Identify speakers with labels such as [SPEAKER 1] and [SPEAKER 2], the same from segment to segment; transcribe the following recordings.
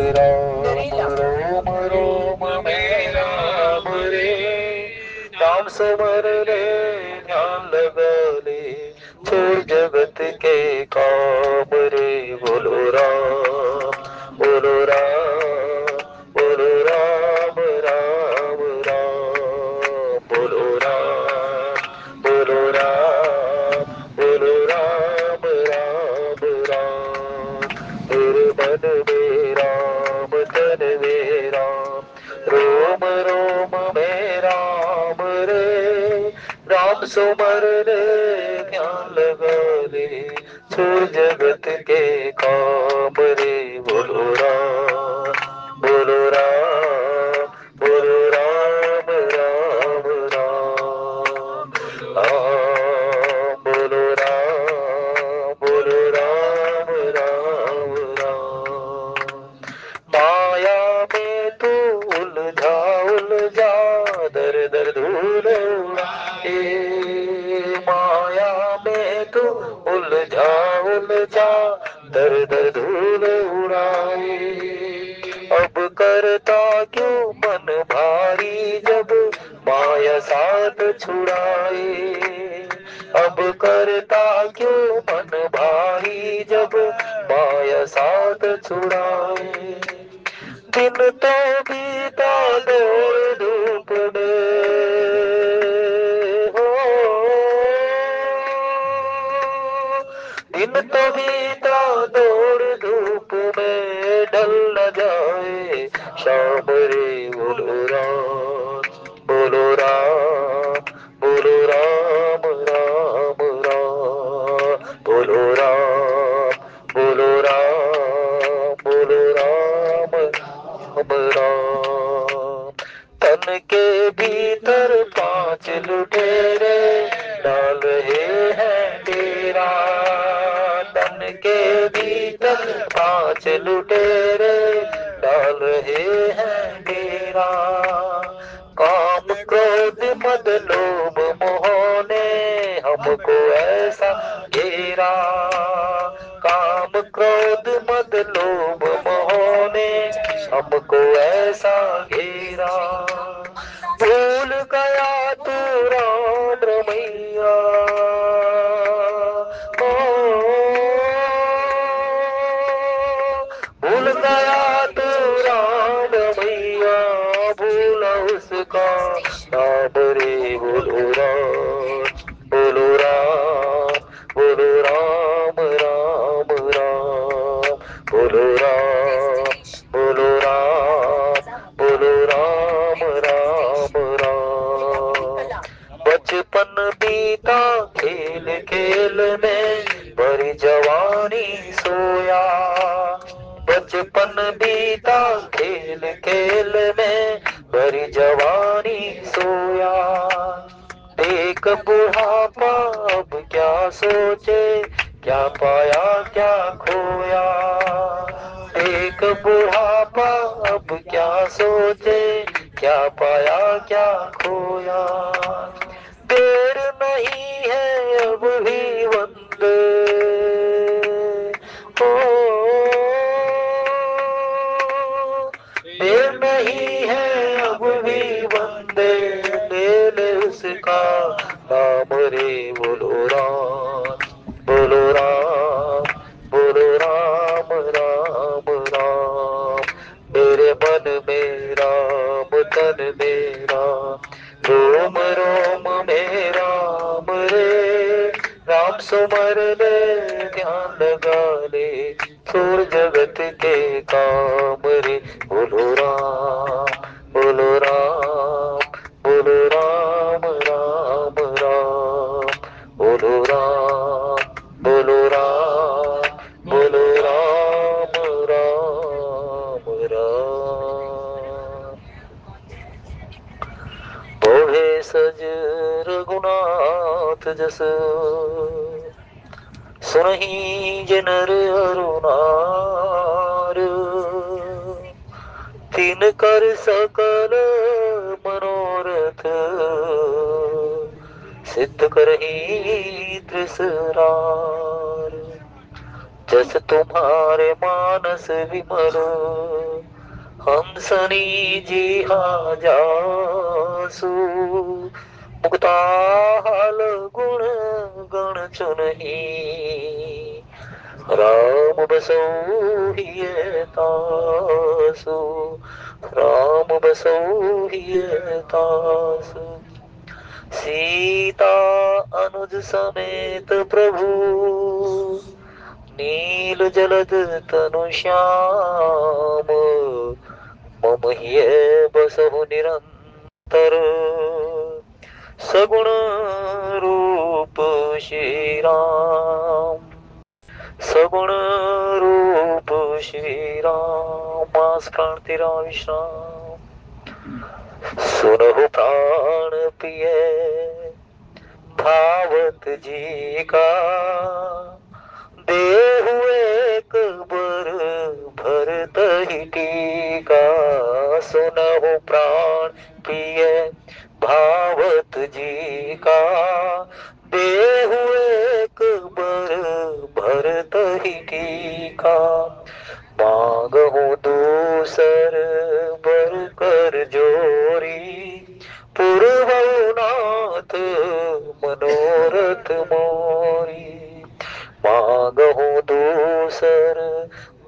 [SPEAKER 1] राम रोम रोम में राम रे। राम सुमर ले ध्यान लगा ले, छोड़ जगत के काम रे। बोलो राम, बोलो राम, बोलो राम राम राम। बोलो राम, बोलो राम, बोलो राम राम राम। मेरे मन में राम, तन में राम, रोम रोम में राम रे। राम सुमर ले ध्यान लगा ले, छोड़ जगत के काम रे। बोलो राम, बोलो राम, बोलो राम राम राम। बोलो राम, बोलो राम राम राम। माया में तू उलझा उलझा, दर दर धूल उड़ाए। माया में तू उलझा उलझा, दर दर धूल उड़ाए। अब करता क्यों मन भारी, जब माया साथ छुड़ाए। अब करता क्यों मन भारी, जब माया साथ छुड़ाए। दिन तो बीता दौड़ धूप में हो, दिन तो बीता दौड़ धूप में, ढल न जाए शाम रे। बोलो राम, बोलो राम, बोलो राम राम राम। बोलो राम, बोलो राम, बोलो राम राम राम। तन के भीतर पांच लुटेरे डाल रहे हैं डेरा। तन के भीतर पांच लुटेरे डाल रहे हैं डेरा। काम क्रोध मद लोभ मोह ने हमको ऐसा घेरा। काम क्रोध मद लोभ मोह ने हमको ऐसा घेरा। भूल गया तू राम रमैया, ओ भूल गया तू राम रमैया, भूल उसका नाम रे। बोलो राम, बोलो राम, बोलो राम राम राम। बोलो राम, बोलो राम, बोलो राम राम राम। बचपन बीता खेल खेल में, भरी जवानी सोया। बचपन बीता खेल खेल में, भरी जवानी सोया। देख बुढ़ापा अब क्या सोचे, क्या पाया क्या खोया। देख बुढ़ापा अब क्या सोचे, क्या पाया क्या खोया। देर नहीं है अब भी वंदे हो, देर नहीं है अब भी वंदे। ले ले उसका नाम रे। बोलो राम, बोलो राम, बोलो राम राम राम। मेरे मन में राम, तन में राम, रोम रोम में राम रे। राम सुमर ले ध्यान लगा ले, छोड़ जगत के काम रे। बोलो राम, बोलो राम, बोलो राम राम राम। बोलो राम, बोलो राम, बोलो राम राम राम। बोहे सज रघुनाथ जस, सुनहि जे नर अरु नार। तिन कर सकल मनोरथ, सिद्ध करहि तृसरार। जस तुम्हारे मानस विमल, हंसनी जी जासु। मुक्ताहाल गुण गण चुनहि, राम बसौ हिय तासु। राम बसौ हिय तासु। सीता अनुज समेत प्रभु, नील जलद तनु श्याम। मम हिय बसहु निरंतर, सगुण रूप श्री राम। सगुण रूप श्री राम। मास क्रांति राम विश्राम। सुनहु प्राण प्रिय भावत जी का, देहु एक बर भरत ही टीका। सुनहु प्राण प्रिय भावत जी का, देहु एक बर भरत ही टीका। मांगहु दूसर बर कर जोरी, पुरहु नाथ मनोरथ मोरी। मांगहु दूसर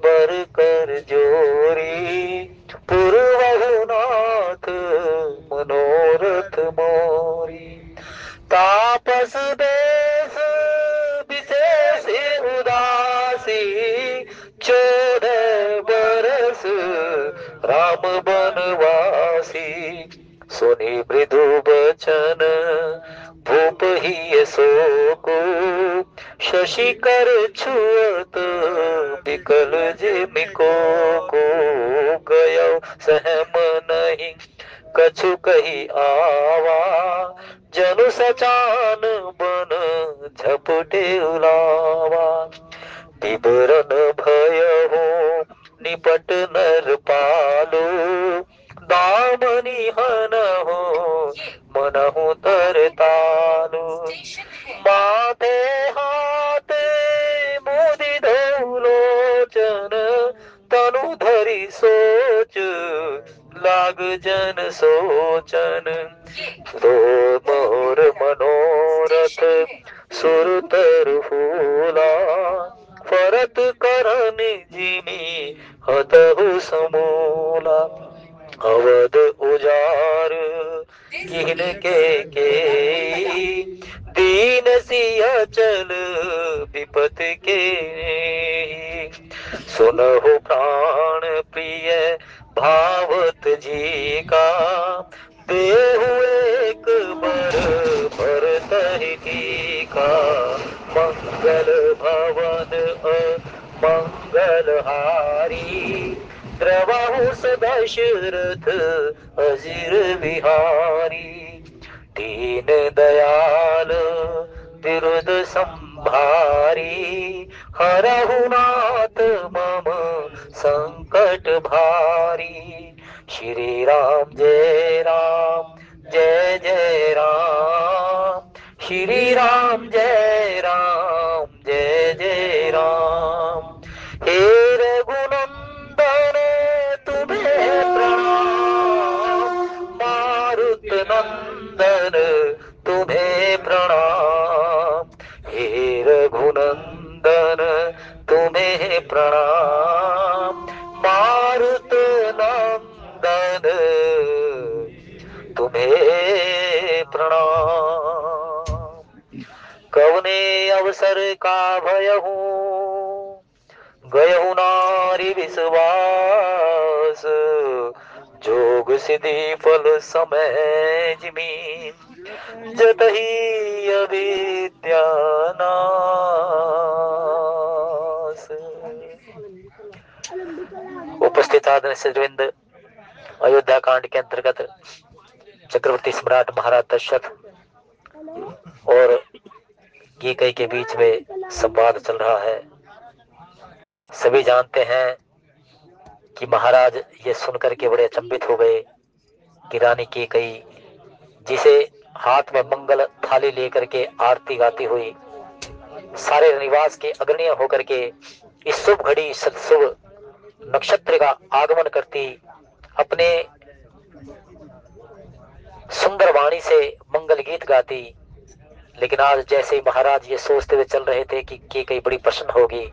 [SPEAKER 1] बर कर जोरी, पुरहु नाथ मनोरथ मोरी। तापस देश विशेष उदासी, 14 बरस राम बनवासी। सुनि मृदु बचन भूप ही शोक, शशि कर छुअत बिकल जिमिको को। गयो सहम नहीं कछु कही आवा, जनु सचान बन झपटे उलावा। विवरण भयहु निपट नर पालो, दामनि हनहु मनहु तर तालो। माथे हाथ मोदि धौ लोचन, तनु धरि सोच लाग जन सोचन। रो मोर मनोरथ सुरतर फूला, फरत करन जिमि हतहु समूला। अवध उजार किन के, दीन सिय चल विपत के। सुनहु प्राण प्रिय भावत जी का, देहु एक बर भरत ही टीका। मंगल भवन मंगल हारी, द्रवहु दशरथ अजिर बिहारी। दीन दयाल विरुद संभारी, हरहु नाथ मम संकट भारी। श्री राम जय राम जय जय राम। श्री राम जय राम जय जय राम। हे रघुनंदन तुम्हें प्रणाम, मारुत नंदन तुम्हें प्रणाम। हे रघुनंदन तुम्हें प्रणाम, मारुत नंदन तुम्हें प्रणाम। कवने अवसर का भयहु, गयहु नारी विश्वास। जोग सिद्धि फल समय जिमी, जतहि अविद्या नाश। उपस्थित आदरणीय सजविंद, अयोध्या कांड के अंतर्गत चक्रवर्ती सम्राट महाराज दशरथ और कैकेयी के बीच में संवाद चल रहा है। सभी जानते हैं कि महाराज ये सुनकर के बड़े अचंभित हो गए कि रानी कैकेयी, जिसे हाथ में मंगल थाली लेकर के आरती गाती हुई सारे निवास के अग्रणी होकर के इस शुभ घड़ी, इस शुभ नक्षत्र का आगमन करती, अपने सुंदर वाणी से मंगल गीत गाती। लेकिन आज जैसे ही महाराज ये सोचते हुए चल रहे थे कि कैकई बड़ी प्रसन्न होगी,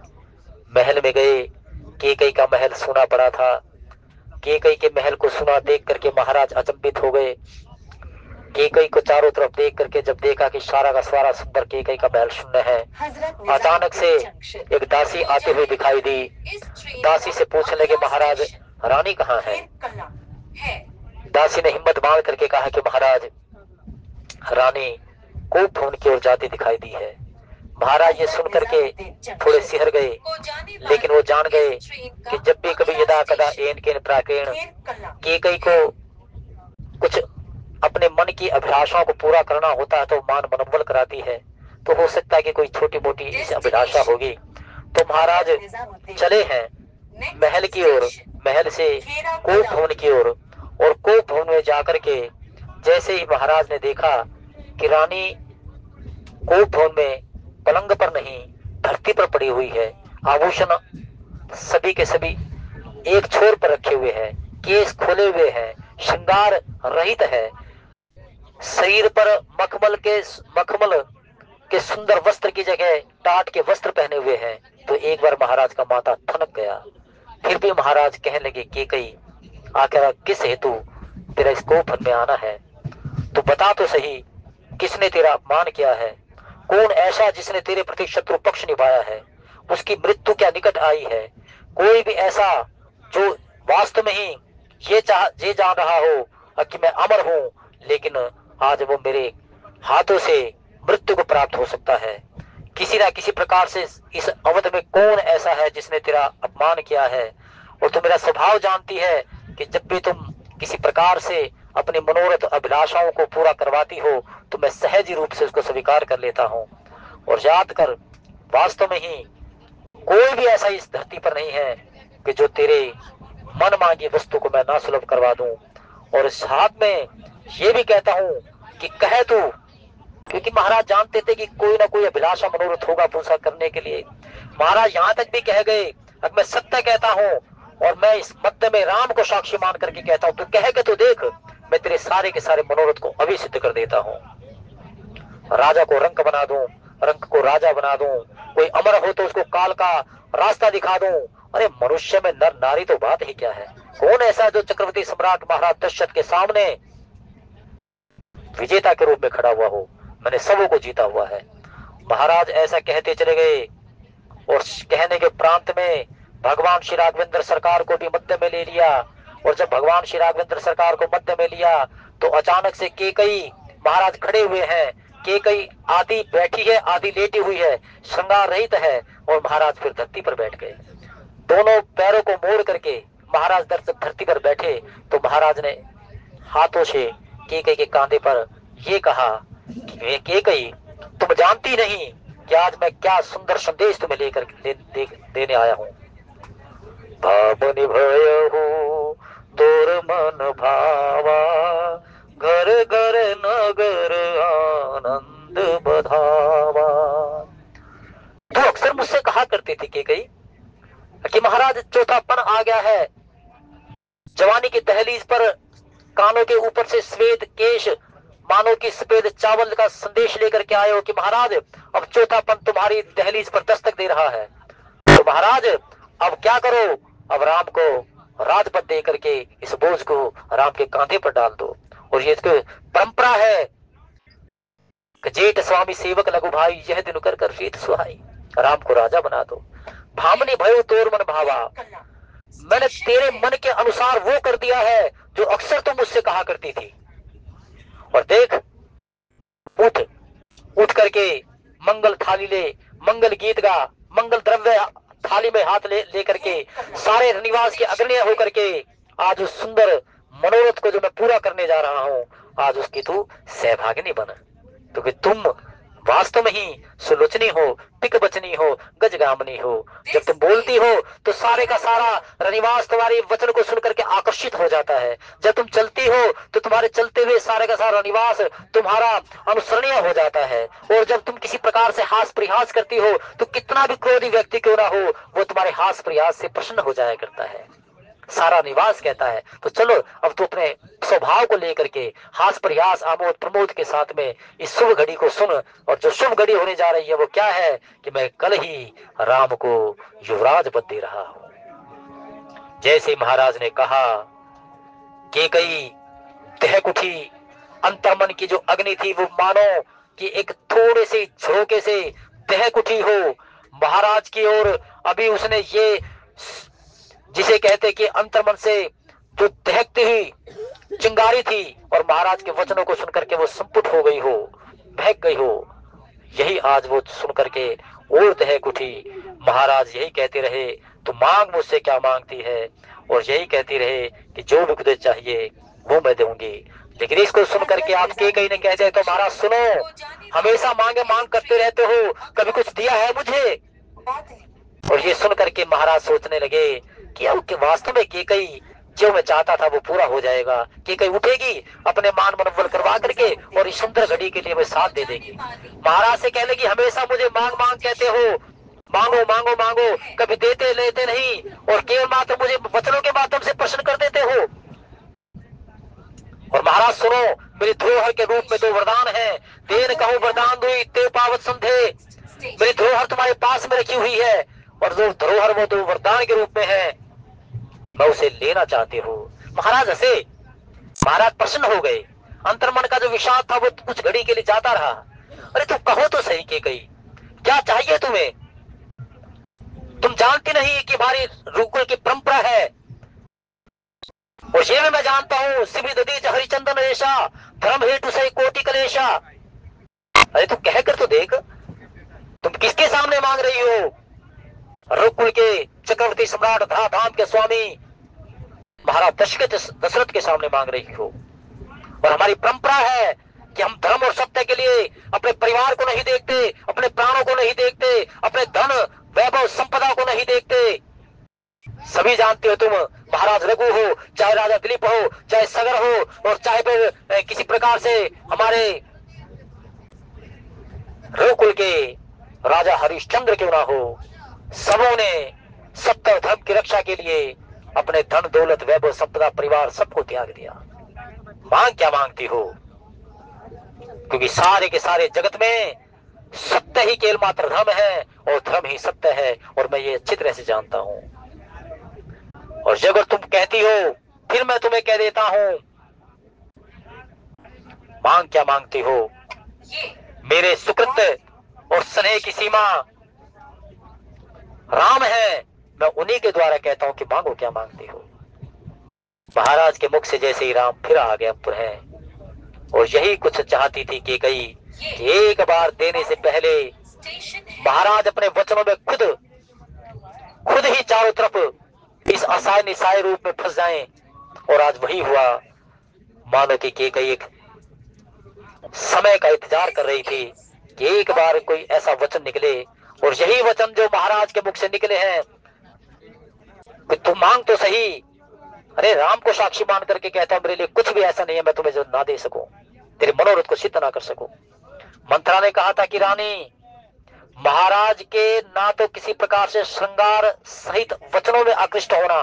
[SPEAKER 1] महल में गए। कैकई का महल सुना पड़ा था। कैकई के महल को सुना देख करके महाराज अचंभित हो गए। कैकई को चारों तरफ देख करके जब देखा कि सारा का सारा सुंदर कैकई का महल शून्य है, अचानक से एक दासी आते हुए दिखाई दी। दासी से पूछने लगे, महाराज रानी कहाँ है? दासी ने हिम्मत बांध करके कहा कि महाराज रानी कोप भवन की ओर जाती दिखाई दी है। महाराज ये सुन करके थोड़े सिहर गए, लेकिन वो जान गए कि जब भी कभी यदा कदा एन केन प्राकेण कैकई को कुछ अपने मन की अभिलाषाओं को पूरा करना होता है तो मान मनोबल कराती है। तो हो सकता है कि कोई छोटी मोटी इस अभिलाषा होगी। तो महाराज चले हैं महल की ओर, महल से कोप भवन की ओर। और कोप भवन में जाकर के जैसे ही महाराज ने देखा कि रानी कोप भवन में पलंग पर नहीं धरती पर पड़ी हुई है, आभूषण सभी के सभी एक छोर पर रखे हुए हैं, केस खोले हुए हैं, श्रृंगार रहित है, शरीर पर मखमल के सुंदर वस्त्र की जगह टाट के वस्त्र पहने हुए हैं। तो एक बार महाराज का माथा ठनक गया। फिर भी महाराज कहने लगे, कैकई आखिर किस हेतु तेरा इस कोप में आना है? तो बता तो सही, किसने तेरा अपमान किया है? कौन ऐसा जिसने तेरे प्रति शत्रु पक्ष निभाया है? उसकी मृत्यु क्या निकट आई है? कोई भी ऐसा जो वास्तव में ही ये जान रहा हो कि मैं अमर हूं, लेकिन आज वो मेरे हाथों से मृत्यु को प्राप्त हो सकता है। किसी ना किसी प्रकार से इस अवध में कौन ऐसा है जिसने तेरा अपमान किया है? और तू मेरा स्वभाव जानती है कि जब भी तुम किसी प्रकार से अपनी मनोरथ अभिलाषाओं को पूरा करवाती हो तो मैं सहज रूप से उसको स्वीकार कर लेता हूँ। और याद कर, वास्तव में ही कोई भी ऐसा इस धरती पर नहीं है कि जो तेरे मन मांगी वस्तु को मैं ना सुलभ करवा दूं। और इस हाथ में ये भी कहता हूं कि कहे तू, क्योंकि महाराज जानते थे कि कोई ना कोई अभिलाषा मनोरथ होगा पूरा करने के लिए। महाराज यहाँ तक भी कह गए, अब मैं सत्य कहता हूँ और मैं इस मध्य में राम को साक्षी मान करके कहता हूँ, तू कह के तो देख, मैं तेरे सारे के सारे मनोरथ को अभी सिद्ध कर देता हूँ। राजा को रंक बना दूं, रंक को राजा बना दूं, कोई अमर हो तो उसको काल का रास्ता दिखा दूं। अरे मनुष्य में नर नारी तो बात ही क्या है? कौन ऐसा जो चक्रवर्ती सम्राट महाराज दशरथ के सामने विजेता के रूप में खड़ा हुआ हो? मैंने सबों को जीता हुआ है। महाराज ऐसा कहते चले गए और कहने के प्रांत में भगवान श्री राघवेंद्र सरकार को भी मध्य में ले लिया। और जब भगवान श्री राघवेंद्र सरकार को मध्य में लिया तो अचानक से कैकई महाराज खड़े हुए हैं। कैकई आधी बैठी है, आधी लेटी हुई है, श्रृंगार रहित है। और महाराज फिर धरती पर बैठ गए। दोनों पैरों को मोड़ करके महाराज धरती पर बैठे तो महाराज ने हाथों से कैकई के कांधे पर ये कहा कि कैकई, तुम जानती नहीं कि आज मैं क्या सुंदर संदेश तुम्हें लेकर देने आया हूँ। भावनि भयहु तोर मन भावा, घर घर नगर आनंद बधावा। तो अक्सर मुझसे कहा करती थी कैकई कि महाराज चौथापन आ गया है, जवानी की दहलीज पर कानों के ऊपर से श्वेत केश मानो कि सफेद चावल का संदेश लेकर के आए हो कि महाराज अब चौथापन तुम्हारी दहलीज पर दस्तक दे रहा है। तो महाराज अब क्या करो? अब राम को राजपद दे करके इस बोझ को राम के कांधे पर डाल दो। और ये तो परंपरा है कि जेठ स्वामी सेवक लघु भाई, यह दिन कर कर रीत सुहाई। राम को राजा बना दो। भामनी भयो तोर मन भावा, मैंने तेरे मन के अनुसार वो कर दिया है जो अक्सर तुम मुझसे कहा करती थी। और देख, उठ करके मंगल थाली ले, मंगल गीत गा, मंगल द्रव्य थाली में हाथ ले करके सारे निवास के अग्रणी होकर के आज उस सुंदर मनोरथ को जो मैं पूरा करने जा रहा हूं, आज उसकी तू सहभागिनी बन। क्योंकि तुम वास्तव में ही सुलोचनी हो, पिक बचनी हो, गजगामनी हो। जब तुम बोलती हो तो सारे का सारा रनिवास तुम्हारे वचन को सुनकर के आकर्षित हो जाता है। जब तुम चलती हो तो तुम्हारे चलते हुए सारे का सारा रनिवास तुम्हारा अनुसरणीय हो जाता है। और जब तुम किसी प्रकार से हास प्रयास करती हो तो कितना भी क्रोधी व्यक्ति क्यों ना हो, वो तुम्हारे हास प्रयास से प्रसन्न हो जाया करता है। सारा निवास कहता है तो चलो अब तो अपने स्वभाव को लेकर के हास प्रयास आमोद प्रमोद के साथ में इस शुभ घड़ी को सुन। और जो शुभ घड़ी होने जा रही है वो क्या है कि मैं कल ही राम को युवराज पद दे रहा हूं। जैसे महाराज ने कहा कि कई दहक उठी, अंतर्मन की जो अग्नि थी वो मानो कि एक थोड़े से झोंके से दहक उठी हो महाराज की ओर। अभी उसने ये जिसे कहते कि अंतर्मन से जो दहकती हुई चिंगारी थी और महाराज के वचनों को सुनकर के वो संपुट हो गई हो, बहक गई हो, यही आज वो सुनकर के और दहक उठी। महाराज यही कहते रहे तू मांग मुझसे क्या मांगती है, और यही कहती रहे कि जो भी तुझे चाहिए वो मैं दूंगी। लेकिन इसको सुनकर के आप के कहीं ने कह जाए तो महाराज सुनो, हमेशा मांगे मांग करते रहते हो, कभी कुछ दिया है मुझे? और ये सुनकर के महाराज सोचने लगे कि अब वास्तव में केकई जो मैं चाहता था वो पूरा हो जाएगा। केकई उठेगी अपने मान मनोबल करवा करके और इस सुंदर घड़ी के लिए मैं साथ दे देगी। महाराज से कहने की हमेशा मुझे मांग मांग कहते हो, मांगो मांगो मांगो, कभी देते लेते नहीं, और केवल मात्र मुझे वचनों के माध्यम से प्रश्न कर देते हो। और महाराज सुनो, मेरी धरोहर के रूप में दो वरदान है, देन कहूं वरदान दुई ते पावत संधे। मेरी धरोहर तुम्हारे पास में रखी हुई है और जो धरोहर वो दो वरदान के रूप में है, मैं उसे लेना चाहती हूँ। महाराज हंसे, महाराज प्रसन्न हो गए। अंतर्मन का जो विषाद था वो कुछ घड़ी के लिए जाता रहा। अरे तुम कहो तो सही के कही, क्या चाहिए तुम्हें? तुम जानती नहीं कि हमारी रुकुल की परंपरा है, और ये भी मैं जानता हूँ सिबी ददी हरिचंदन रेशा धर्म हेतु सही कोटि कलेशा। अरे तुम कह कर तो देख, तुम किसके सामने मांग रही हो? रुकुल के चक्रवर्ती सम्राट धराधाम के स्वामी महाराज दशरथ के सामने मांग रही हो। और हमारी परंपरा है कि हम धर्म और सत्य के लिए अपने परिवार को नहीं देखते, अपने प्राणों को नहीं देखते, अपने धन वैभव संपदा को नहीं देखते। सभी जानते हो तुम, महाराज रघु हो, चाहे राजा दिलीप हो, चाहे सगर हो, और चाहे फिर किसी प्रकार से हमारे रुकुल के राजा हरिश्चंद्र क्यों ना हो, सबों ने सत्य और धर्म की रक्षा के लिए अपने धन दौलत वैभव संपदा परिवार सबको त्याग दिया। मांग क्या मांगती हो? क्योंकि सारे के सारे जगत में सत्य ही केवल मात्र धर्म है और धर्म ही सत्य है, और मैं ये अच्छी तरह से जानता हूं। और अगर तुम कहती हो फिर मैं तुम्हें कह देता हूं, मांग क्या मांगती हो? मेरे सुकृत और स्नेह की सीमा राम है, मैं उन्हीं के द्वारा कहता हूं कि मांगो क्या मांगती हो। महाराज के मुख से जैसे ही राम फिर आ गया पुनः, और यही कुछ चाहती थी कि कई एक बार देने से पहले महाराज अपने वचनों में खुद ही चारों तरफ इस असहाय निस्सहाय रूप में फंस जाएं। और आज वही हुआ। मानो कि कई एक समय का इंतजार कर रही थी कि एक बार कोई ऐसा वचन निकले, और यही वचन जो महाराज के मुख से निकले हैं कि तुम मांग तो सही। अरे राम को साक्षी मान करके कहता हूं, मेरे लिए कुछ भी ऐसा नहीं है मैं तुम्हें जो ना दे सकूं, तेरे मनोरथ को सिद्ध ना कर सकूं। मंत्रा ने कहा था कि रानी, महाराज के ना तो किसी प्रकार से श्रृंगार सहित वचनों में आकृष्ट होना,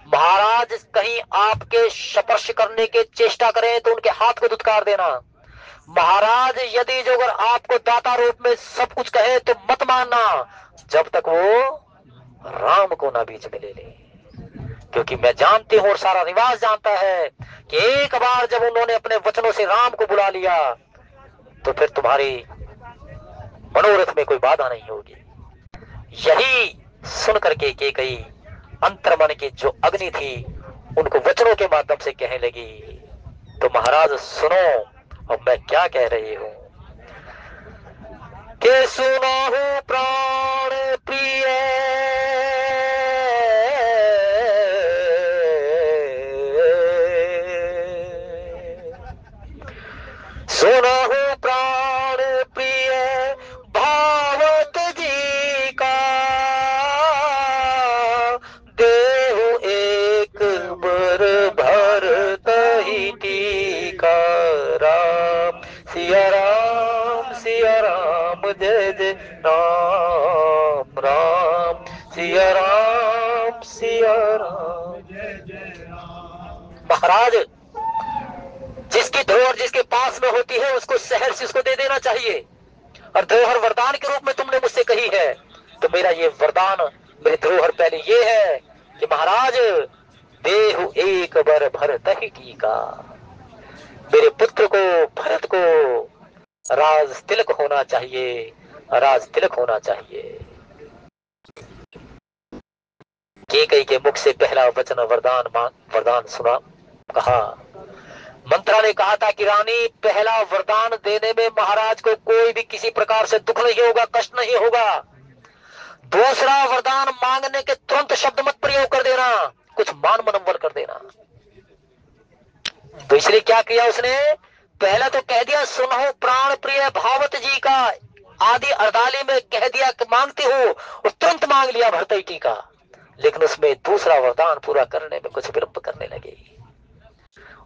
[SPEAKER 1] महाराज कहीं आपके स्पर्श करने के चेष्टा करें तो उनके हाथ को दुत्कार देना। महाराज यदि जो अगर आपको दाता रूप में सब कुछ कहे तो मत मानना जब तक वो राम को ना बीच में ले ले। क्योंकि मैं जानती हूं और सारा निवास जानता है कि एक बार जब उन्होंने अपने वचनों से राम को बुला लिया तो फिर तुम्हारी मनोरथ में कोई बाधा नहीं होगी। यही सुन करके के कई अंतर्मन की जो अग्नि थी उनको वचनों के माध्यम से कहने लगी, तो महाराज सुनो अब मैं क्या कह रही हूं कि सुनो हूं प्राण प्रिय, सुनो हूं प्राण प्रिय, महाराज, जिसकी धरोहर जिसके पास में होती है उसको शहर से उसको दे देना चाहिए, और धरोहर वरदान के रूप में तुमने मुझसे कही है, तो मेरा ये वरदान, मेरी धरोहर पहले ये है कि महाराज, देहु एक बर भरत ही टीका, मेरे पुत्र को भरत को राज तिलक होना चाहिए, राज तिलक होना चाहिए। कैकेयी के मुख से पहला वचन वरदान सुना, कहा। मंत्रा ने कहा था कि रानी, पहला वरदान देने में महाराज को कोई भी किसी प्रकार से दुख नहीं होगा, कष्ट नहीं होगा। दूसरा वरदान मांगने के तुरंत शब्द मत प्रयोग कर देना, कुछ मान मनोबल कर देना। तो इसलिए क्या किया उसने, पहला तो कह दिया, सुनो प्राण प्रिय भावत जी का आदि अर्दाली में कह दिया कि मांगती हूँ, और तुरंत मांग लिया भरतई का। लेकिन उसमें दूसरा वरदान पूरा करने में कुछ विलंब करने लगे,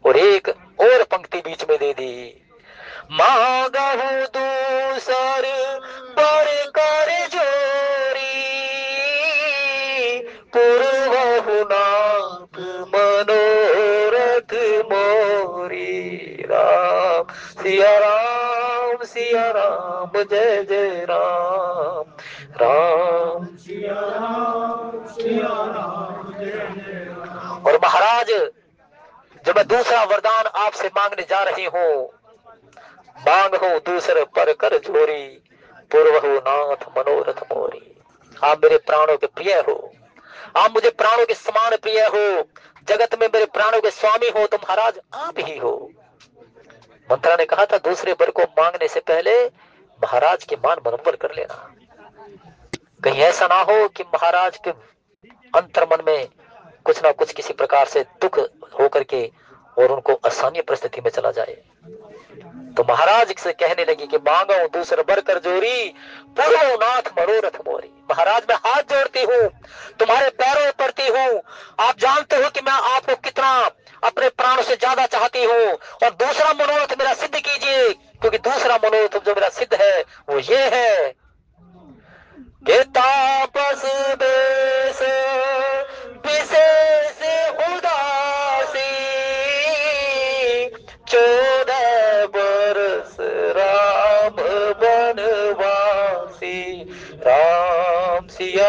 [SPEAKER 1] और एक और पंक्ति बीच में दे दी, मांगहु दूसर बर कर जोरी, पूर्वहु नाथ मनोरथ मोरी। राम सिया राम जय जय राम, राम सिया राम जय जय राम। और महाराज, जब मैं दूसरा वरदान आपसे मांगने जा रही हूँ, मांग हो दूसरे पर कर जोरी, पूर्व हो नाथ मनोरथ मोरी। आप मेरे प्राणों के प्रिय हो, आप मुझे प्राणों के समान प्रिय हो, जगत में मेरे प्राणों के स्वामी हो, तो महाराज आप ही हो। मंत्रा ने कहा था, दूसरे वर को मांगने से पहले महाराज के मान मनोबल कर लेना, कहीं ऐसा ना हो कि महाराज के अंतर्मन में कुछ ना कुछ किसी प्रकार से दुख होकर के और उनको असान्य परिस्थिति में चला जाए। तो महाराज से कहने लगी कि मांगो दूसर बर कर जोरी, पूर्व नाथ मनोरथ मोरी। महाराज, मैं हाथ जोड़ती हूँ, तुम्हारे पैरों में पड़ती हूँ, आप जानते हो कि मैं आपको कितना अपने प्राणों से ज्यादा चाहती हूँ, और दूसरा मनोरथ मेरा सिद्ध कीजिए, क्योंकि दूसरा मनोरथ जो मेरा सिद्ध है वो ये है कि तापस बेस विशेष उदासी, 14 बरस राम बनवासी। राम सिया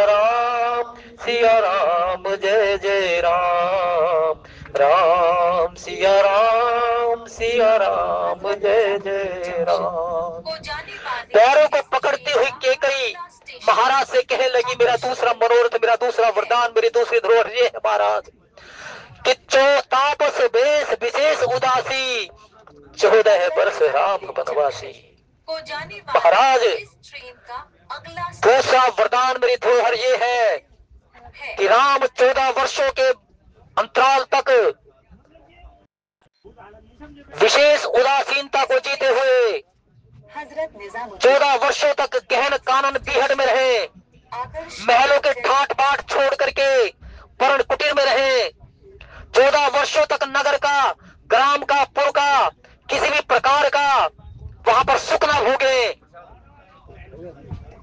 [SPEAKER 1] राम जय जय राम, राम सिया राम जय जय राम। पैरों को पकड़ती हुई कैकेयी महाराज से कहने लगी, मेरा दूसरा मनोरथ, मेरा दूसरा वरदान, मेरी दूसरी धरोहर ये है महाराज कि तापस बेस विशेष उदासी, 14 वर्ष राम बनवासी। महाराज, दूसरा वरदान मेरी धरोहर ये है कि राम 14 वर्षों के अंतराल तक विशेष उदासीनता को जीते हुए 14 वर्षों तक गहन कानन बीहड़ में रहे, महलों के ठाट बाट छोड़ करके पर्ण कुटीर में रहे, 14 वर्षों तक नगर का, ग्राम का, पुर का, किसी भी प्रकार का वहां पर सुख न भोगे,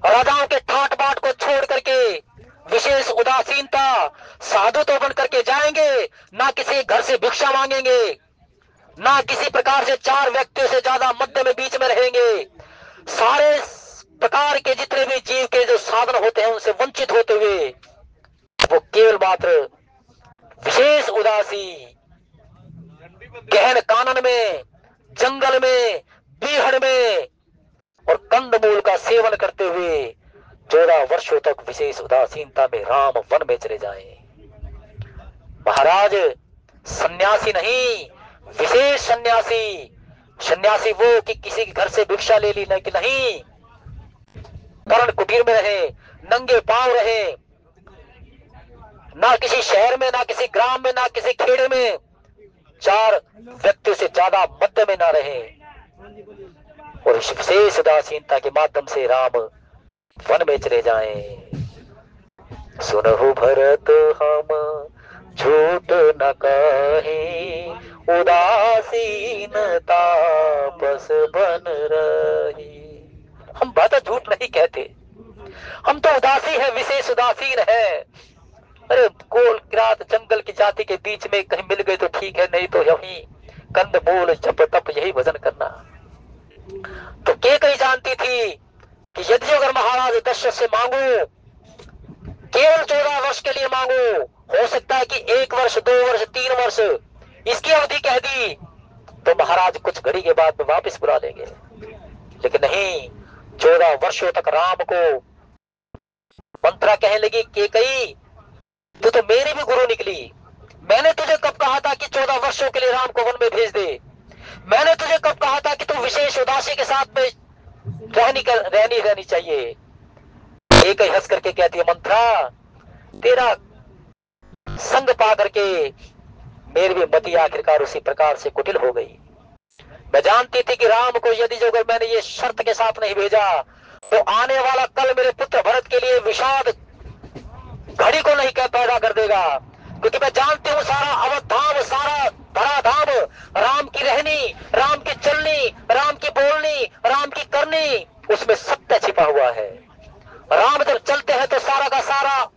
[SPEAKER 1] राजाओं के ठाट बाट को छोड़ करके विशेष उदासीनता, साधु तो बन करके जाएंगे, ना किसी घर से भिक्षा मांगेंगे, ना किसी प्रकार से 4 व्यक्तियों से ज्यादा मध्य में बीच में रहेंगे, सारे प्रकार के जितने भी जीव के जो साधन होते हैं उनसे वंचित होते हुए वो केवल मात्र विशेष उदासी, गहन कानन में, जंगल में, बीहड़ में और कंदमूल का सेवन करते हुए 14 वर्षों तक विशेष उदासीनता में राम वन में चले जाएं। महाराज, सन्यासी नहीं, विशेष सन्यासी। सन्यासी वो कि किसी के घर से भिक्षा ले ली नहीं, पर्ण कुटीर में रहे, नंगे पांव रहे, ना किसी शहर में, ना किसी ग्राम में, ना किसी खेड़े में, 4 व्यक्तियों से ज्यादा मध्य में ना रहे, और इस विशेष उदासीनता के माध्यम से राम वन में चले जाएं। सुनहु भरत हम झूठ न कहे, उदासीन तापस बन रही। हम बात झूठ नहीं कहते, हम तो उदासी है, विशेष उदासीन है। अरे गोल रात जंगल की जाति के बीच में कहीं मिल गए तो ठीक है, नहीं तो यही कंद मूल जप तप यही भजन करना। तो के कही जानती थी कि यदि अगर महाराज दशरथ से मांगू, केवल 14 वर्ष के लिए मांगू, हो सकता है कि 1 वर्ष 2 वर्ष 3 वर्ष इसकी अवधि कह दी तो महाराज कुछ घड़ी के बाद में वापस बुला लेंगे। लेकिन नहीं, 14 वर्षों तक राम को मंत्रा कहने लगी कि कई तू तो मेरी भी गुरु निकली। मैंने तुझे कब कहा था कि 14 वर्षों के लिए राम को वन में भेज दे? मैंने तुझे कब कहा था कि तू विशेष उदासी के साथ में रहनी चाहिए? एक ही हंस करके कहती है, मंत्रा तेरा संग पा करके मेरी भी मति आखिरकार उसी प्रकार से कुटिल हो गई। मैं जानती थी कि राम को यदि जो अगर मैंने ये शर्त के साथ नहीं भेजा तो आने वाला कल मेरे पुत्र भरत के लिए विषाद घड़ी को नहीं कह पैदा कर देगा। क्योंकि मैं जानती हूँ सारा अवधाम, सारा धराधाम, राम की रहनी, राम की चलनी, राम की बोलनी, राम की करनी, उसमें सत्य छिपा हुआ है। राम जब चलते हैं तो सारा का सारा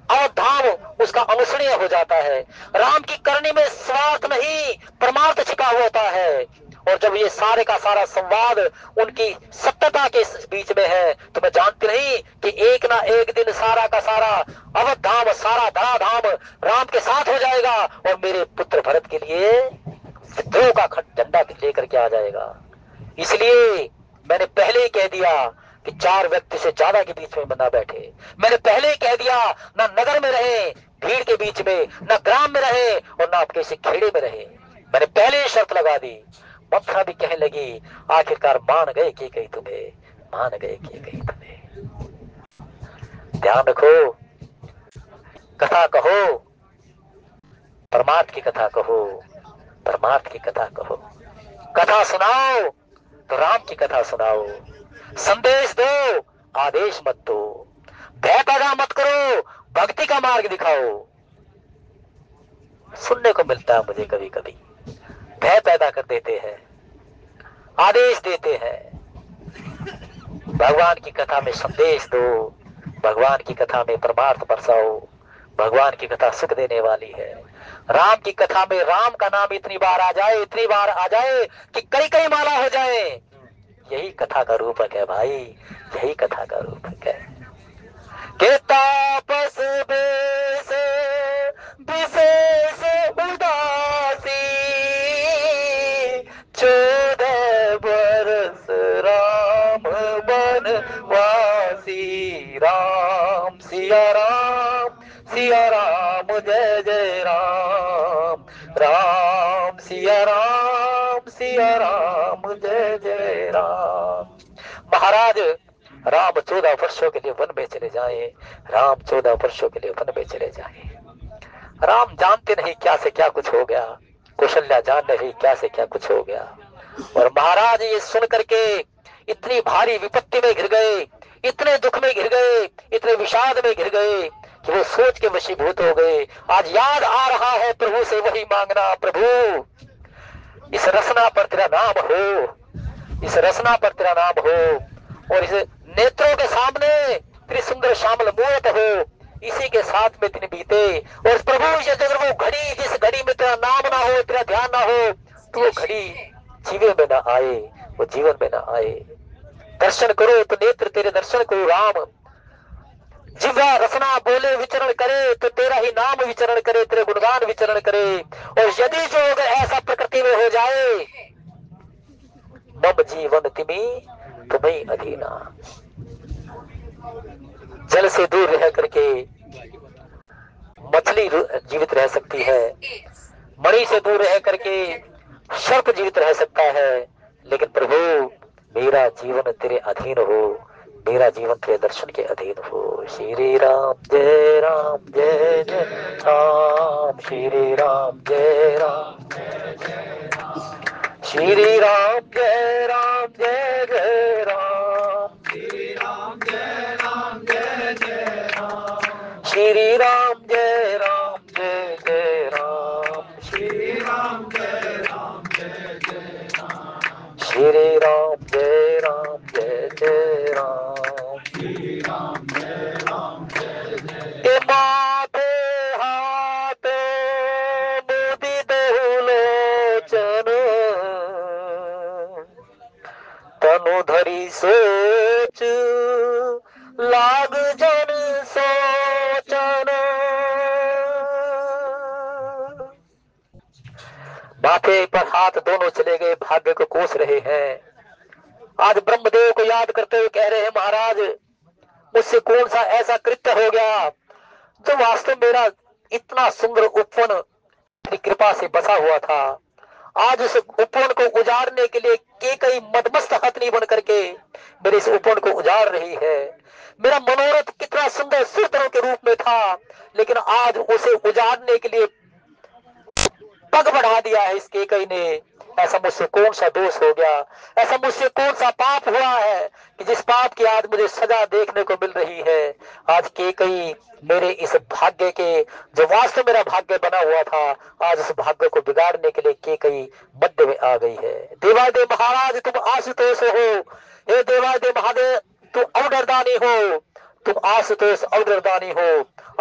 [SPEAKER 1] अवधाम उसका अनुसरणीय हो जाता है। राम की करनी में स्वार्थ नहीं परमार्थ छिपा होता है। और जब ये सारे का सारा संवाद उनकी सत्यता के बीच में है तो मैं जानती नहीं कि एक ना एक दिन सारा का सारा अवधाम, सारा धराधाम राम के साथ हो जाएगा और मेरे पुत्र भरत के लिए विद्रोह का झंडा लेकर के आ जाएगा। इसलिए मैंने पहले ही कह दिया कि 4 व्यक्ति से ज्यादा के बीच में ना बैठे। मैंने पहले ही कह दिया ना नगर में रहे भीड़ के बीच में, ना ग्राम में रहे और ना किसी खेड़े में रहे। मैंने पहले ही शर्त लगा दी। मंत्रा भी कहने लगी, आखिरकार मान गए कि कहीं तुम्हें, मान गए कि कहीं तुम्हें। ध्यान रखो, कथा कहो, परमार्थ की कथा कहो, परमार्थ की कथा कहो। कथा सुनाओ तो राम की कथा सुनाओ, संदेश दो, आदेश मत दो, भय पैदा मत करो, भक्ति का मार्ग दिखाओ। सुनने को मिलता है मुझे कभी कभी, भय पैदा कर देते हैं, आदेश देते हैं। भगवान की कथा में संदेश दो, भगवान की कथा में परमार्थ बरसाओ। भगवान की कथा सुख देने वाली है। राम की कथा में राम का नाम इतनी बार आ जाए, इतनी बार आ जाए कि कई कई माला हो जाए। यही कथा का रूपक है भाई, यही कथा का रूपक है। के तापस बेस विशेष उदासी, 14 बरस राम बनवासी। राम सिया राम, सिया राम जय जय राम, राम सिया राम, सिया राम जय जय राम। महाराज राम 14 वर्षों के लिए वन में चले जाए, राम 14 वर्षों के लिए वन में चले जाए। राम जानते नहीं क्या से क्या कुछ हो गया, कौशल्या जान नहीं क्या से क्या कुछ हो गया। और महाराज ये सुन करके इतनी भारी विपत्ति में घिर गए, इतने दुख में घिर गए, इतने विषाद में घिर गए कि वो सोच के वशीभूत हो गए। आज याद आ रहा है प्रभु से वही मांगना, प्रभु इस रसना पर तेरा नाम हो, इस रसना पर तेरा नाम हो, और इस नेत्रों के सामने तेरी सुंदर श्यामल मूरत हो, इसी के साथ में दिन बीते। और प्रभु अगर वो घड़ी, जिस घड़ी में तेरा नाम ना हो, तेरा ध्यान ना हो, तो वो घड़ी जीवन में ना आए, वो जीवन में ना आए। दर्शन करो तो नेत्र तेरे दर्शन करो राम, जिह्वा रसना बोले विचरण करे तो तेरा ही नाम विचरण करे, तेरे गुणगान विचरण करे। और यदि जो अगर ऐसा प्रकृति में हो जाए, मम जीवन तिमी तुम्हें अधीना। जल से दूर रह करके मछली जीवित रह सकती है, मणि से दूर रह करके सर्प जीवित रह सकता है, लेकिन प्रभु मेरा जीवन तेरे अधीन हो, मेरा जीवन तेरे दर्शन के अधीन हो। श्री राम जय जय राम, श्री राम जय जय राम, श्री राम जय जय राम, श्री राम जय जय राम, श्री राम जय जय राम, श्री राम जय जय राम, श्री राम जय जय राम, श्री राम जय जय राम। माथे भरी सोच लाग जन सोचन। माथे पर हाथ दोनों चले गए, भाग्य को कोस रहे हैं। आज ब्रह्मदेव को याद करते हुए कह रहे हैं, महाराज मुझसे कौन सा ऐसा कृत्य हो गया जो वास्तव मेरा इतना सुंदर उपवन अपनी कृपा से बसा हुआ था। आज उस उपवन को उजाड़ने के लिए केकई मदमस्त हथनी बन करके मेरे इस उपवन को उजाड़ रही है। मेरा मनोरथ कितना सुंदर सूत्रों के रूप में था, लेकिन आज उसे उजाड़ने के लिए पग बढ़ा दिया है इस केकई ने। ऐसा मुझसे कौन सा दोष हो गया, ऐसा मुझसे कौन सा पाप हुआ है कि जिस पाप की आज मुझे सजा देखने को मिल रही है। आज केकई मेरे इस भाग्य के, जो वास्तव मेरा भाग्य बना हुआ था, आज उस भाग्य को बिगाड़ने के लिए केकई मध्य में आ गई है। देवादेव महाराज तुम आशुतोष हो, हे देवादेव महादेव तुम अवडरदानी हो, तुम आशुतोष अवडरदानी हो।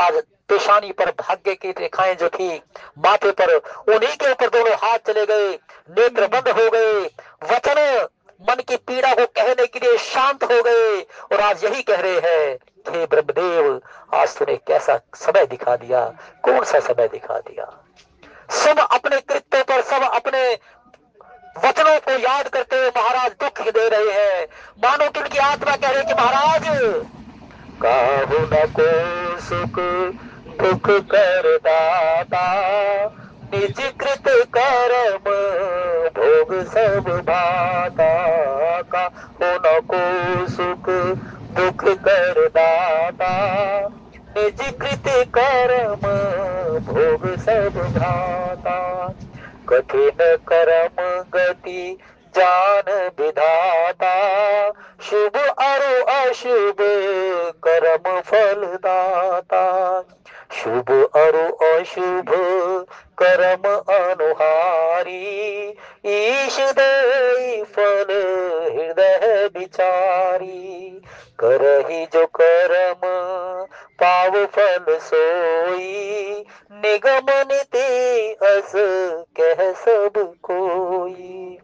[SPEAKER 1] आज पेशानी पर भाग्य की रेखाएं जो थी माथे पर, उन्हीं के ऊपर दोनों हाथ चले गए, नेत्र बंद हो गए, वचन मन की पीड़ा को कहने के लिए शांत हो गए। और आज यही कह रहे हैं, हे ब्रह्मदेव आज तूने कैसा समय दिखा दिया, कौन सा समय दिखा दिया। सब अपने कृत्यों पर, सब अपने वचनों को याद करते हुए महाराज दुख दे रहे हैं। मानो कि उनकी आत्मा कह रही कि महाराज काहू न को सुख दुख कर दाता, निज कृत कर्म भोग सब भाता। काहू न को सुख दुख कर दाता, निज कृत कर्म भोग सब भाता। कठिन कर्म गति जान विधाता, शुभ अरु अशुभ कर्म फल दाता। शुभ अरु अशुभ कर्म अनुहारी, ईश दे फल हृदय विचारी। करहि जो कर्म पाव फल सोई, निगम नीति अस कह सब कोई।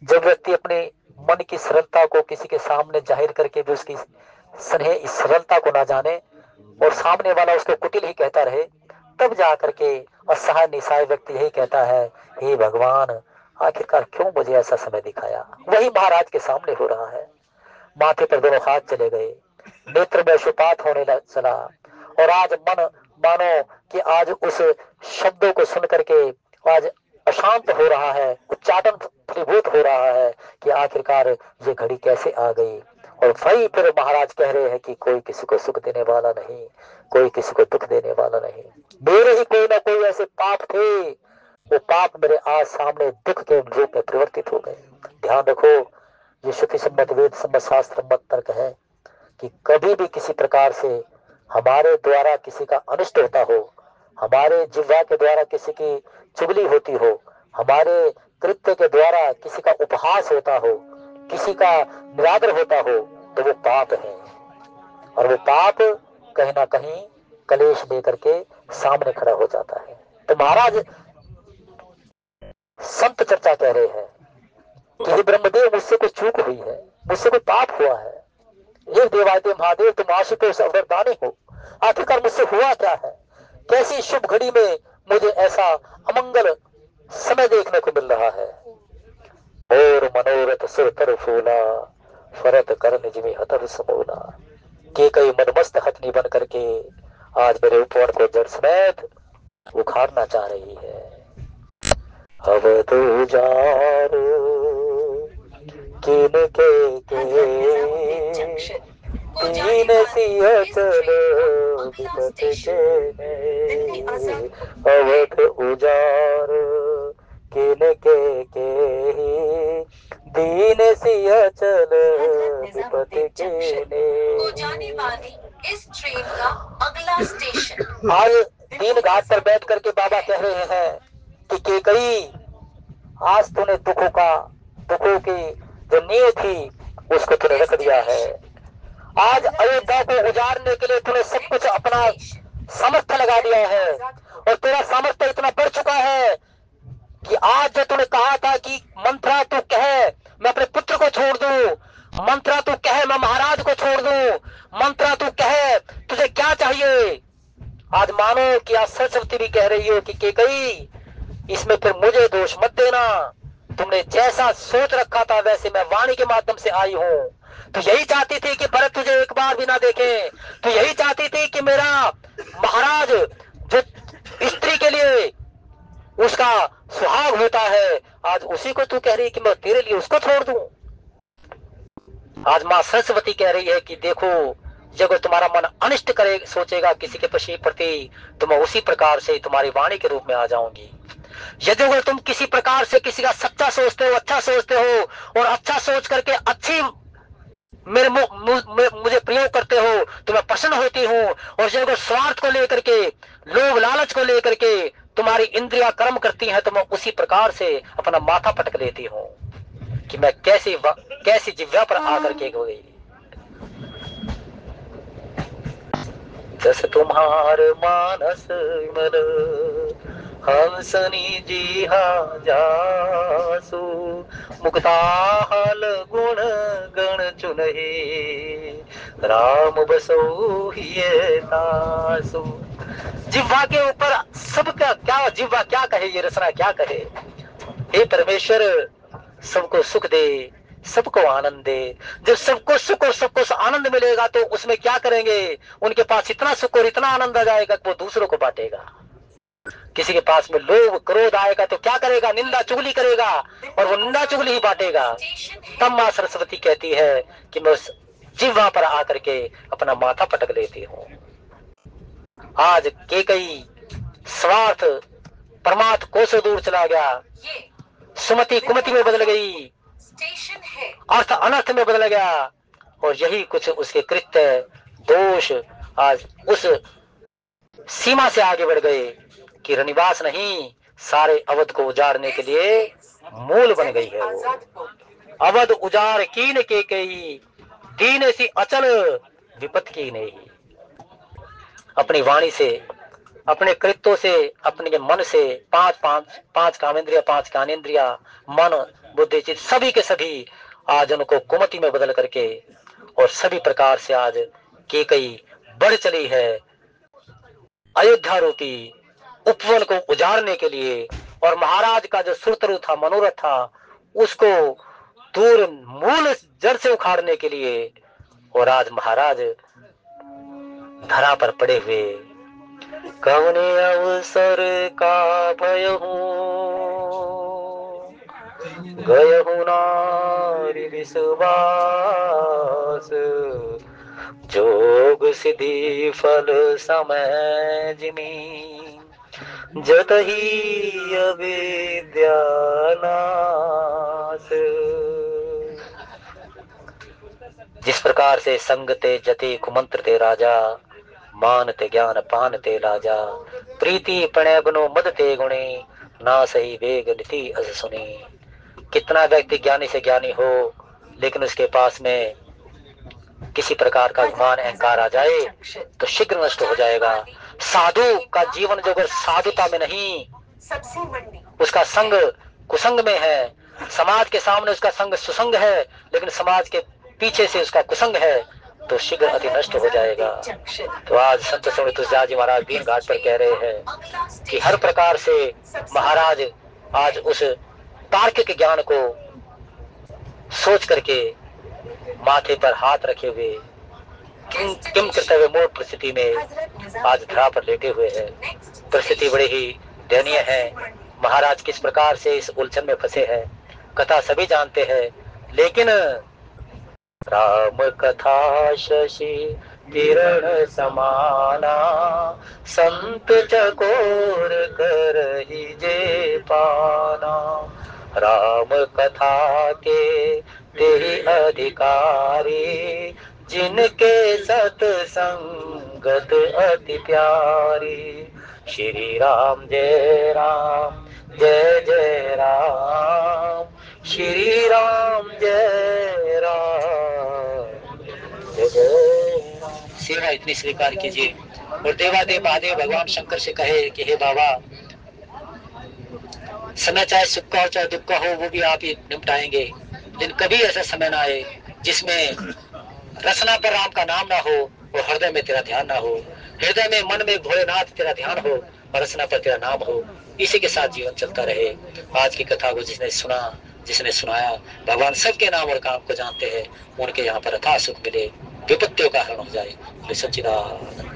[SPEAKER 1] जब व्यक्ति अपने मन की सरलता को किसी के सामने जाहिर करके भी उसकी स्नेह इस सरलता को ना जाने और सामने वाला उसको कुटिल ही कहता रहे, तब जाकर के असहाय निसहाय व्यक्ति यही कहता है, हे भगवान आखिरकार क्यों मुझे ऐसा समय दिखाया। वही महाराज के सामने हो रहा है। माथे पर दोनों हाथ चले गए, नेत्र में अश्रुपात होने चला, और आज मन मानो कि आज उस शब्दों को सुन करके आज अशांत हो रहा है, उच्चाटन फलीभूत हो रहा है कि आखिरकार ये घड़ी कैसे आ गई। और वही फिर महाराज कह रहे हैं कि कोई किसी को सुख देने वाला नहीं, कोई किसी को दुख देने वाला नहीं। मेरे ही कोई ना कोई ऐसे पाप थे, वो पाप मेरे आज सामने दुख के रूप में परिवर्तित हो गए। ध्यान रखो, ये श्रुति सम्मत वेद सम्मत शास्त्र सम्मत तर्क है कि कभी भी किसी प्रकार से हमारे द्वारा किसी का अनिष्ट होता हो, हमारे जिह्वा के द्वारा किसी की चुगली होती हो, हमारे कृत्य के द्वारा किसी का उपहास होता हो, किसी का निरादर होता हो, तो वो पाप है। और वो पाप कहीं ना कहीं कलेश लेकर के सामने खड़ा हो जाता है। तो महाराज संत चर्चा कह रहे हैं कि हे ब्रह्मदेव मुझसे कोई चूक हुई है, मुझसे कोई पाप हुआ है। हे देवादेव महादेव तुम आशुतोष अवतारदानी हो, आखिरकार मुझसे हुआ क्या है, कैसी शुभ घड़ी में मुझे ऐसा अमंगल समय देखने को मिल रहा है। और मनोरथ सुर तर फूला, फरत कर निज में हतर समोला। के कई मदमस्त हथनी बन करके आज मेरे उपवन को जड़ समेत उखाड़ना चाह रही है। अवध उजाड़ किन के तीन सिया चलो विपत के, अवध उजाड़ किन के दीन सिया चलो विपत के। जाने वाली इस ट्रेन का अगला स्टेशन। आज दीन घाट पर बैठ करके बाबा कह रहे हैं कि केकई आज तूने दुखों की जो नींव थी उसको तूने रख दिया है। आज अयोध्या को उजाड़ने के लिए तूने सब कुछ अपना सामर्थ्य लगा दिया है, और तेरा सामर्थ्य इतना बढ़ चुका है कि आज जो तूने कहा था कि मंत्रा तू कहे मैं अपने पुत्र को छोड़ दूं, मैं महाराज को छोड़ दूं? मंत्रा तू कहे, तुझे क्या चाहिए? आज मानो कि आज सरस्वती भी कह रही हो कि केकई, इसमें फिर मुझे दोष मत देना। तुमने जैसा सोच रखा था वैसे मैं वाणी के माध्यम से आई हूं। तो यही चाहती थी कि भरत तुझे एक बार भी ना देखे, तो यही चाहती थी कि मेरा महाराज जो स्त्री के लिए उसका सुहाग होता है, आज उसी को तू कह रही है कि मैं तेरे लिए उसको छोड़ दूं। आज मां सरस्वती कह रही है कि देखो, जब तुम्हारा मन अनिष्ट करे सोचेगा किसी के प्रति, तो मैं उसी प्रकार से तुम्हारी वाणी के रूप में आ जाऊंगी। यदि अगर तुम किसी प्रकार से किसी का सच्चा सोचते हो, अच्छा सोचते हो, और अच्छा सोच करके अच्छी मुझे प्रयोग करते हो, तो मैं प्रसन्न होती हूँ। और जब स्वार्थ को लेकर के, लोभ लालच को लेकर के तुम्हारी इंद्रियां कर्म करती हैं, तो मैं उसी प्रकार से अपना माथा पटक लेती हूँ कि मैं कैसी जिह्वा पर आकर के गई। जस तुम्हार मानस मन हंसनी जी जासु, मुक्ताहल गुण गण चुनहि, राम बसो हिये तासु। जिह्वा के ऊपर सबका क्या, जिह्वा क्या कहे, ये रचना क्या कहे। हे परमेश्वर, सबको सुख दे, सबको आनंद दे। जब सबको सुख और सबको आनंद मिलेगा तो उसमें क्या करेंगे? उनके पास इतना सुख और इतना आनंद आ जाएगा कि वो दूसरों को बांटेगा। किसी के पास में लोभ क्रोध आएगा तो क्या करेगा? निंदा चुगली करेगा, और वो निंदा चुगली ही बांटेगा। तब मां सरस्वती कहती है कि मैं उस जिह्वा पर आकर के अपना माथा पटक लेती हूँ। आज केकई स्वार्थ परमार्थ कोसों दूर चला गया, सुमति कुमति में बदल गई, अर्थ अनर्थ में बदल गया, और यही कुछ उसके कृत्य दोष आज उस सीमा से आगे बढ़ गए कि रनिवास नहीं, सारे अवध को उजाड़ने के लिए मूल बन गई है वो। अवध उजाड़ कीन के कई, दीन सी अचल विपत की नहीं। अपनी वाणी से, अपने कृत्यों से, अपने मन से, पांच कामेंद्रिया, पांच ज्ञानेंद्रिया, मन बुद्धि चित्त सभी के सभी आज उनको कुमति में बदल करके, और सभी प्रकार से आज केकई बढ़ चली है अयोध्या रूपी उपवन को उजाड़ने के लिए। और महाराज का जो सुरतरु था, मनोरथ था, उसको दूर मूल जड़ से उखाड़ने के लिए। और आज महाराज धरा पर पड़े हुए, कवने अवसर का भय गयहु नारी विश्वास, जोग सिद्धि फल समय जिमी, जतहि अविद्या नाश। जिस प्रकार से संगते जते कुमंत्रते राजा, मानते ज्ञान पानते लाजा, प्रीति प्रणय गुनो मदते गुणे, ना सही वेग नीति अस सुनी। कितना व्यक्ति ज्ञानी से ज्ञानी हो, लेकिन उसके पास में किसी प्रकार का अभिमान अहंकार आ जाए तो शीघ्र नष्ट हो जाएगा। साधु का जीवन जो अगर साधुता में नहीं, उसका संग कुसंग में है, समाज के सामने उसका संग सुसंग है, लेकिन समाज के पीछे से उसका कुसंग है, तो शीघ्र अति नष्ट हो जाएगा। तो आज संत स्वामी तुलसीदास जी महाराज बीन घाट पर कह रहे हैं कि हर प्रकार से महाराज आज उस तार्किक ज्ञान को सोच करके माथे पर हाथ रखे हुए किम कर्तव्य मूल परिस्थिति में आज धरा पर लेटे हुए हैं। परिस्थिति बड़ी ही दयनीय है। महाराज किस प्रकार से इस उलझन में फंसे हैं, कथा सभी जानते हैं, लेकिन राम कथा शशि किरण समाना, संत चकोर करहि जे पाना। राम कथा के तेहि अधिकारी, जिनके सतसंगत अति प्यारी। श्री राम जय राम, जय जय राम, श्री राम जय राम, जय जय राम। सेवा इतनी स्वीकार कीजिए। और देवादेव महादेव भगवान शंकर से कहे कि हे बाबा, समय चाहे सुख का हो चाहे दुख का हो, वो भी आप ही निपटाएंगे, लेकिन कभी ऐसा समय ना आए जिसमें रसना पर राम का नाम ना हो और हृदय में तेरा ध्यान ना हो, हृदय में मन में भोलेनाथ तेरा ध्यान हो और रसना पर तेरा नाम हो, इसी के साथ जीवन चलता रहे। आज की कथा को जिसने सुना, जिसने सुनाया, भगवान सबके नाम और काम को जानते हैं, उनके यहाँ पर अथाह सुख मिले, विपत्तियों का हरण हो जाए। सच्चिदानंद।